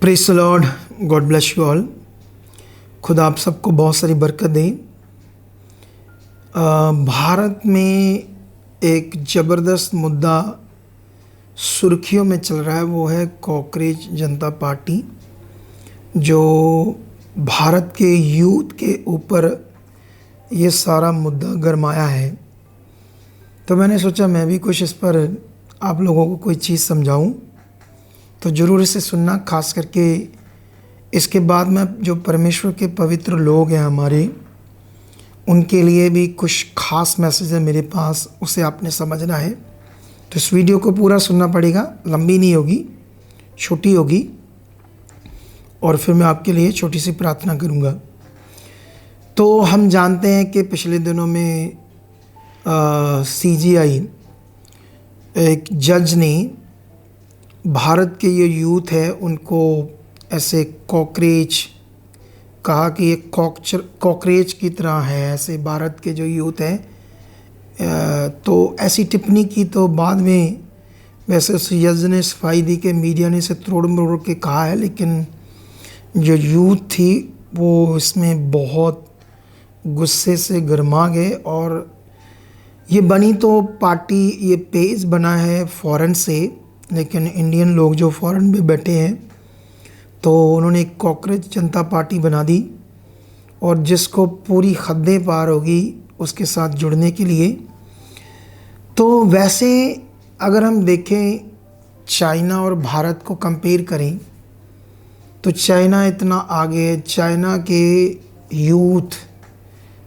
Praise the Lord, God bless you all. खुदा आप सबको बहुत सारी बरकत दें। भारत में एक ज़बरदस्त मुद्दा सुर्खियों में चल रहा है, वो है कॉकरोच जनता पार्टी, जो भारत के यूथ के ऊपर ये सारा मुद्दा गरमाया है। तो मैंने सोचा मैं भी कुछ इस पर आप लोगों को कोई चीज़ समझाऊं, तो ज़रूर इसे सुनना। खास करके इसके बाद में जो परमेश्वर के पवित्र लोग हैं हमारे, उनके लिए भी कुछ खास मैसेज है मेरे पास, उसे आपने समझना है। तो इस वीडियो को पूरा सुनना पड़ेगा, लंबी नहीं होगी, छोटी होगी, और फिर मैं आपके लिए छोटी सी प्रार्थना करूँगा। तो हम जानते हैं कि पिछले दिनों में CGI एक जज ने भारत के ये यूथ है उनको ऐसे कॉकरोच कहा कि ये कॉकरोच की तरह है, ऐसे भारत के जो यूथ हैं। तो ऐसी टिप्पणी की। तो बाद में वैसे उस जज ने सफाई दी कि मीडिया ने इसे तोड़ मरोड़ के कहा है, लेकिन जो यूथ थी वो इसमें बहुत गुस्से से गरमा गए। और ये बनी तो पार्टी, ये पेज बना है फॉरेन से, लेकिन इंडियन लोग जो फॉरेन में बैठे हैं, तो उन्होंने एक कॉकरोच जनता पार्टी बना दी, और जिसको पूरी हदें पार होगी उसके साथ जुड़ने के लिए। तो वैसे अगर हम देखें, चाइना और भारत को कंपेयर करें, तो चाइना इतना आगे है। चाइना के यूथ,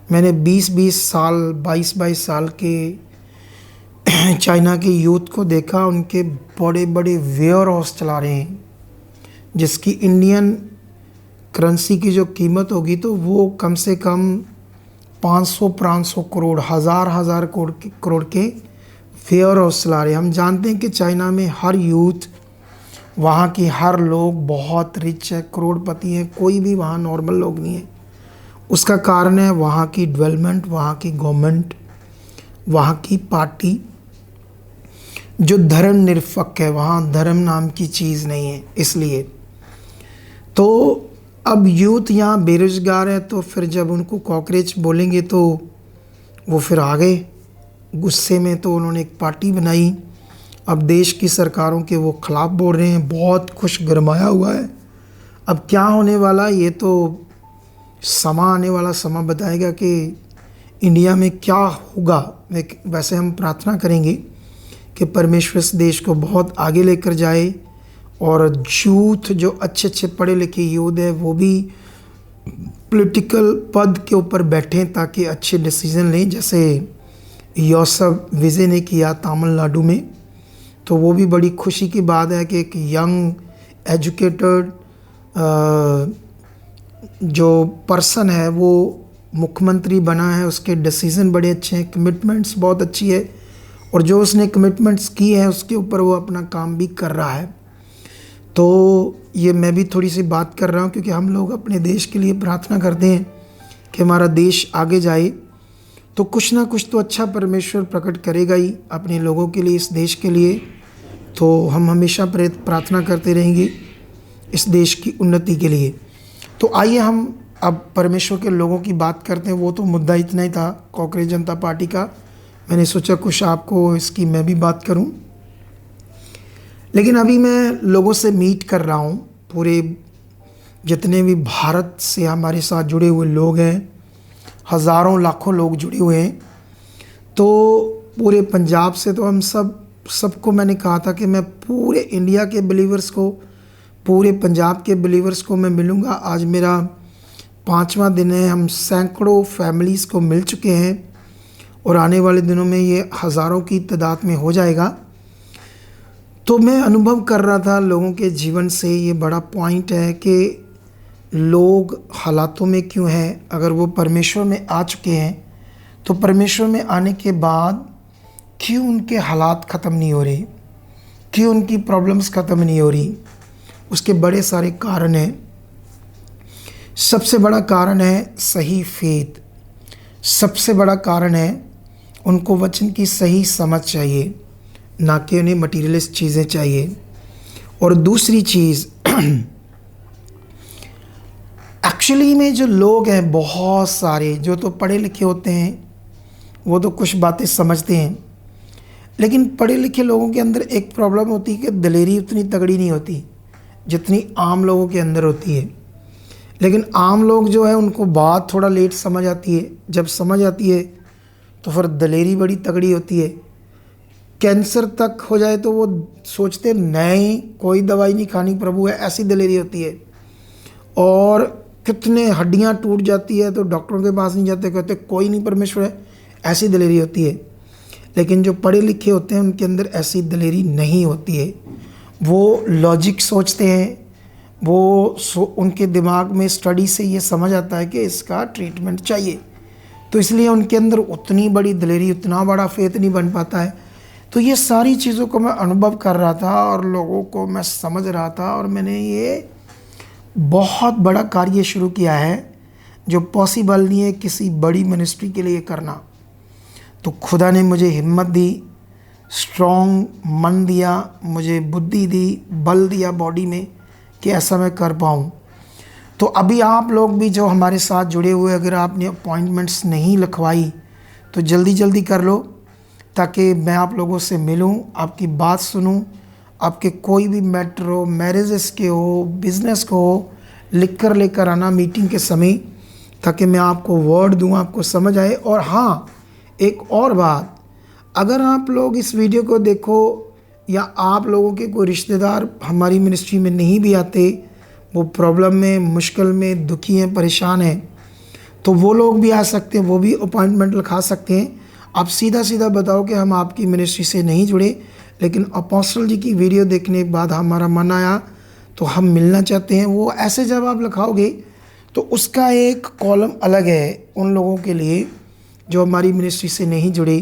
मैंने 20-20 साल, 22-22 साल के चाइना के यूथ को देखा, उनके बड़े बड़े वेयर हाउस चला रहे हैं, जिसकी इंडियन करेंसी की जो कीमत होगी तो वो कम से कम 500-500 करोड़, हज़ार करोड़ के वेयर हाउस चला रहे हैं। हम जानते हैं कि चाइना में हर यूथ, वहाँ की हर लोग बहुत रिच है, करोड़पति हैं, कोई भी वहाँ नॉर्मल लोग नहीं है। उसका कारण है वहाँ की डेवलपमेंट, वहाँ की गवर्नमेंट, वहाँ की पार्टी जो धर्मनिरपेक्ष है। वहाँ धर्म नाम की चीज़ नहीं है। इसलिए तो अब यूथ यहाँ बेरोज़गार है, तो फिर जब उनको कॉकरोच बोलेंगे तो वो फिर आ गए गुस्से में। तो उन्होंने एक पार्टी बनाई। अब देश की सरकारों के वो ख़िलाफ़ बोल रहे हैं, बहुत कुछ गरमाया हुआ है। अब क्या होने वाला, ये तो आने वाला समय बताएगा कि इंडिया में क्या होगा। वैसे हम प्रार्थना करेंगे कि परमेश्वर इस देश को बहुत आगे लेकर जाए, और यूथ जो अच्छे पढ़े लिखे यूथ है वो भी पॉलिटिकल पद के ऊपर बैठें, ताकि अच्छे डिसीजन लें, जैसे योसेफ विजे ने किया तमिलनाडु में। तो वो भी बड़ी खुशी की बात है कि एक यंग एजुकेटेड जो पर्सन है वो मुख्यमंत्री बना है। उसके डिसीज़न बड़े अच्छे हैं, कमिटमेंट्स बहुत अच्छी है, और जो उसने कमिटमेंट्स की है उसके ऊपर वो अपना काम भी कर रहा है। तो ये मैं भी थोड़ी सी बात कर रहा हूँ, क्योंकि हम लोग अपने देश के लिए प्रार्थना करते हैं कि हमारा देश आगे जाए, तो कुछ ना कुछ तो अच्छा परमेश्वर प्रकट करेगा ही अपने लोगों के लिए, इस देश के लिए। तो हम हमेशा प्रार्थना करते रहेंगे इस देश की उन्नति के लिए। तो आइए हम अब परमेश्वर के लोगों की बात करते हैं। वो तो मुद्दा इतना ही था कॉकरोच जनता पार्टी का। मैंने सोचा कुछ आपको इसकी मैं भी बात करूं, लेकिन अभी मैं लोगों से मीट कर रहा हूं, पूरे जितने भी भारत से हमारे साथ जुड़े हुए लोग हैं, हज़ारों लाखों लोग जुड़े हुए हैं। तो पूरे पंजाब से तो हम सबको मैंने कहा था कि मैं पूरे इंडिया के बिलीवर्स को, पूरे पंजाब के बिलीवर्स को मैं मिलूँगा। आज मेरा 5वां दिन है। हम सैकड़ों फैमिलीज़ को मिल चुके हैं, और आने वाले दिनों में ये हज़ारों की तादाद में हो जाएगा। तो मैं अनुभव कर रहा था लोगों के जीवन से, ये बड़ा पॉइंट है कि लोग हालातों में क्यों हैं। अगर वो परमेश्वर में आ चुके हैं, तो परमेश्वर में आने के बाद क्यों उनके हालात ख़त्म नहीं हो रहे, क्यों उनकी प्रॉब्लम्स ख़त्म नहीं हो रही। उसके बड़े सारे कारण हैं। सबसे बड़ा कारण है सही फेथ। सबसे बड़ा कारण है उनको वचन की सही समझ चाहिए, ना कि उन्हें मटीरियलिस्ट चीज़ें चाहिए। और दूसरी चीज़ एक्चुअली में जो लोग हैं बहुत सारे जो तो पढ़े लिखे होते हैं वो तो कुछ बातें समझते हैं, लेकिन पढ़े लिखे लोगों के अंदर एक प्रॉब्लम होती है कि दिलेरी उतनी तगड़ी नहीं होती जितनी आम लोगों के अंदर होती है। लेकिन आम लोग जो है उनको बात थोड़ा लेट समझ आती है, जब समझ आती है तो फिर दिलेरी बड़ी तगड़ी होती है। कैंसर तक हो जाए तो वो सोचते नहीं कोई दवाई नहीं खानी प्रभु है, ऐसी दिलेरी होती है। और कितने हड्डियां टूट जाती है तो डॉक्टरों के पास नहीं जाते, कहते कोई नहीं परमेश्वर है, ऐसी दिलेरी होती है। लेकिन जो पढ़े लिखे होते हैं उनके अंदर ऐसी दिलेरी नहीं होती है। वो लॉजिक सोचते हैं, उनके दिमाग में स्टडी से ये समझ आता है कि इसका ट्रीटमेंट चाहिए, तो इसलिए उनके अंदर उतनी बड़ी दिलेरी, उतना बड़ा फेथ नहीं बन पाता है। तो ये सारी चीज़ों को मैं अनुभव कर रहा था और लोगों को मैं समझ रहा था, और मैंने ये बहुत बड़ा कार्य शुरू किया है जो पॉसिबल नहीं है किसी बड़ी मिनिस्ट्री के लिए करना। तो खुदा ने मुझे हिम्मत दी, स्ट्रॉन्ग मन दिया, मुझे बुद्धि दी, बल दिया बॉडी में कि ऐसा मैं कर पाऊँ। तो अभी आप लोग भी जो हमारे साथ जुड़े हुए, अगर आपने अपॉइंटमेंट्स नहीं लिखवाई तो जल्दी जल्दी कर लो, ताकि मैं आप लोगों से मिलूं, आपकी बात सुनूं, आपके कोई भी मैटर हो, मैरिजेस के हो, बिज़नेस को हो, लिख कर लेकर आना मीटिंग के समय, ताकि मैं आपको वर्ड दूं, आपको समझ आए। और हाँ, एक और बात, अगर आप लोग इस वीडियो को देखो या आप लोगों के कोई रिश्तेदार हमारी मिनिस्ट्री में नहीं भी आते, वो प्रॉब्लम में, मुश्किल में, दुखी हैं, परेशान हैं, तो वो लोग भी आ सकते हैं, वो भी अपॉइंटमेंट लिखा सकते हैं। आप सीधा सीधा बताओ कि हम आपकी मिनिस्ट्री से नहीं जुड़े, लेकिन अपोस्टल जी की वीडियो देखने के बाद हमारा मन आया तो हम मिलना चाहते हैं। वो ऐसे जब आप लिखाओगे तो उसका एक कॉलम अलग है उन लोगों के लिए जो हमारी मिनिस्ट्री से नहीं जुड़े,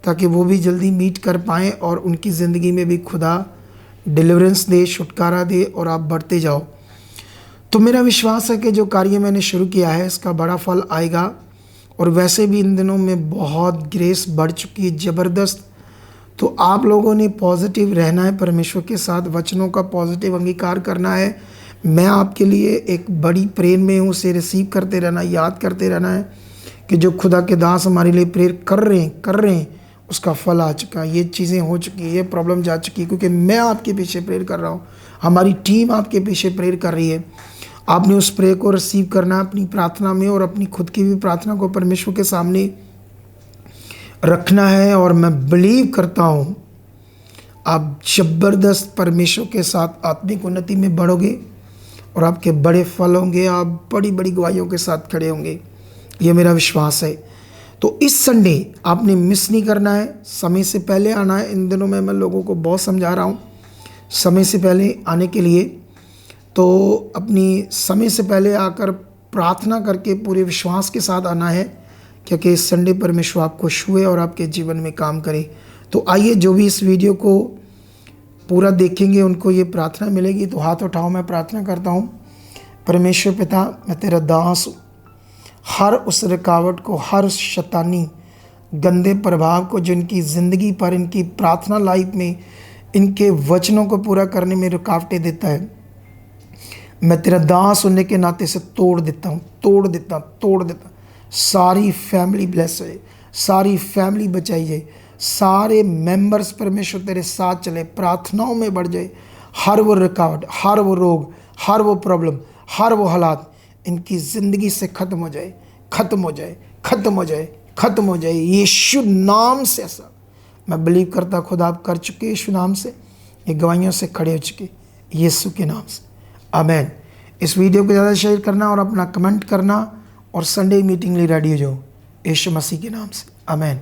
ताकि वो भी जल्दी मीट कर पाएँ और उनकी ज़िंदगी में भी खुदा डिलीवरेंस दे, छुटकारा दे और आप बढ़ते जाओ। तो मेरा विश्वास है कि जो कार्य मैंने शुरू किया है इसका बड़ा फल आएगा। और वैसे भी इन दिनों में बहुत ग्रेस बढ़ चुकी है, ज़बरदस्त। तो आप लोगों ने पॉजिटिव रहना है, परमेश्वर के साथ वचनों का पॉजिटिव अंगीकार करना है। मैं आपके लिए एक बड़ी प्रेयर में हूँ, उसे रिसीव करते रहना, याद करते रहना है कि जो खुदा के दास हमारे लिए प्रेयर कर रहे हैं उसका फल आ चुका है, ये चीज़ें हो चुकी है, ये प्रॉब्लम जा चुकी है, क्योंकि मैं आपके पीछे प्रेयर कर रहा हूँ, हमारी टीम आपके पीछे प्रेयर कर रही है। आपने उस प्रेयर को रिसीव करना अपनी प्रार्थना में, और अपनी खुद की भी प्रार्थना को परमेश्वर के सामने रखना है। और मैं बिलीव करता हूँ आप ज़बरदस्त परमेश्वर के साथ आत्मिक उन्नति में बढ़ोगे और आपके बड़े फल होंगे, आप बड़ी बड़ी गवाहियों के साथ खड़े होंगे, ये मेरा विश्वास है। तो इस संडे आपने मिस नहीं करना है, समय से पहले आना है। इन दिनों में मैं लोगों को बहुत समझा रहा हूँ समय से पहले आने के लिए। तो अपनी समय से पहले आकर प्रार्थना करके पूरे विश्वास के साथ आना है, क्योंकि इस संडे परमेश्वर आपको छुए और आपके जीवन में काम करे। तो आइए, जो भी इस वीडियो को पूरा देखेंगे उनको ये प्रार्थना मिलेगी। तो हाथ उठाओ, मैं प्रार्थना करता हूँ। परमेश्वर पिता, मैं तेरा दास हूँ, हर उस रुकावट को, हर उस शैतानी गंदे प्रभाव को जो इनकी ज़िंदगी पर, इनकी प्रार्थना लाइफ में, इनके वचनों को पूरा करने में रुकावटें देता है, मैं तेरा दास होने के नाते से तोड़ देता। सारी फैमिली ब्लेस हो जाए, सारी फैमिली बचाई जाए, सारे मेंबर्स परमेश्वर तेरे साथ चले, प्रार्थनाओं में बढ़ जाए। हर वो रुकावट, हर वो रोग, हर वो प्रॉब्लम, हर वो हालात इनकी ज़िंदगी से ख़त्म हो जाए यीशु नाम से। ऐसा मैं बिलीव करता खुदा आप कर चुके यीशु नाम से, ये गवाहियों से खड़े हो चुके यीशु के नाम से, आमेन। इस वीडियो को ज़्यादा शेयर करना और अपना कमेंट करना, और संडे मीटिंग लिए रेडी हो जाओ यीशु मसीह के नाम से, आमेन।